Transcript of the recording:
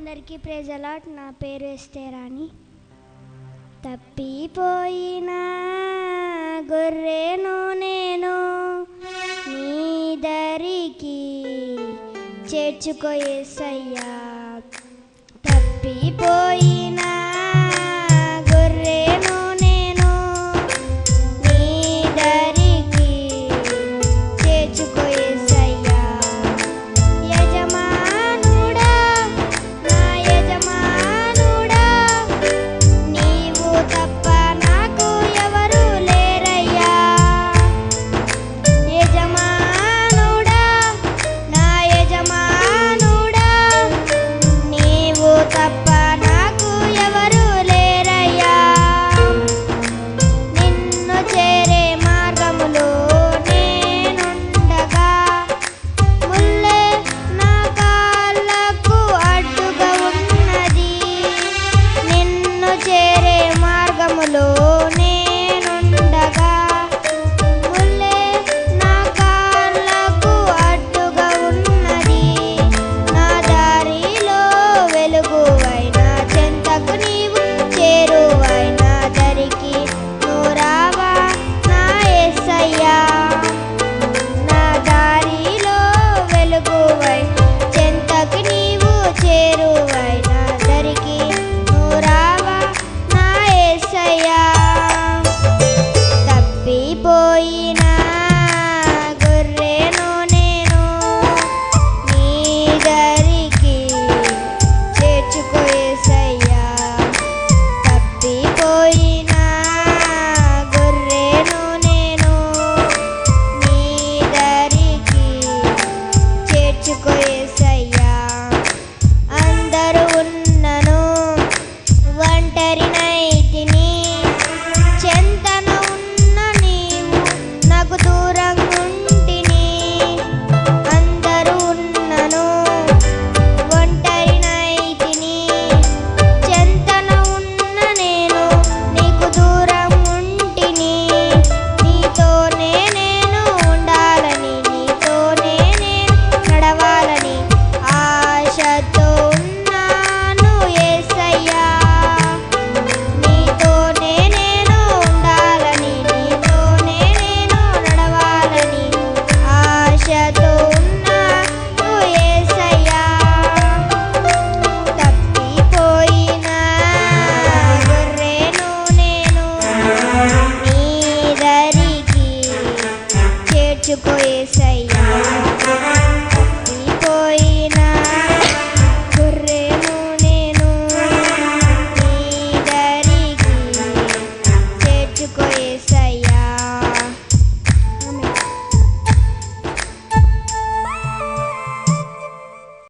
అందరికీ praise allot. నా పేరు ఎస్తేరాని. తప్పిపోయిన గొర్రెను నేను నీ దరికి చేర్చుకో యేసయ్యా. తప్పిపోయిన గొర్రెను నేను నీ దరికి చేర్చుకో యేసయ్యా. యజమానుడా నా యజమానుడా నీవు తప్ప నాకు ఎవరు లేరయ్యా. యజమానుడా నా యజమానుడా నీవు తప్ప నాకు ఎవరు లేరయ్యా. నిన్ను చేరే మార్గములో నేనుండగా ముల్లే నా కాళ్ళకు అడ్డుగా ఉన్నది. నిన్ను చేరే మార్గములో నేనుండగా ముల్లే నా కాళ్ళకు అడ్డుగా ఉన్నది. నా దారిలో వెలుగువైన చెంతకు నీవు చేరువైన దరికి నువ్వు రావా నా యేసయ్యా. నా దారిలో వెలుగువై చెంతకు నీవు చేరువైన దరికి నువ్వు రావా నా యేసయ్యా. తప్పిపోయిన గొర్రెను నేను నీ దరికి చేర్చుకో యేసయ్యా. తప్పిపోయిన గొర్రెను నేను నీ దరికి చేర్చుకో యేసయ్యా. అందరూ ఉన్నను ఒంటరినైతిని చెంతన ఉన్న నీవు నాకు దూరంగా ఉంటిని. అందరూ ఉన్నను ఒంటరినైతిని చెంతన ఉన్న నేను నీకు దూరం ఉంటిని. నీతోనే నేను ఉండాలని నీతోనే నేను నడవాలని ఆశతో ఉన్నాను యేసయ్యా. నీతోనే నేను ఉండాలని నీతోనే నేను నడవాలని ఆశతో ఉన్నాను యేసయ్యా. తప్పిపోయిన గొర్రెను నేను నీ దరికి చేర్చుకో యేసయ్యా. తప్పిపోయిన గొర్రెను నేను నీ దరికి చేర్చుకో యేసయ్యా.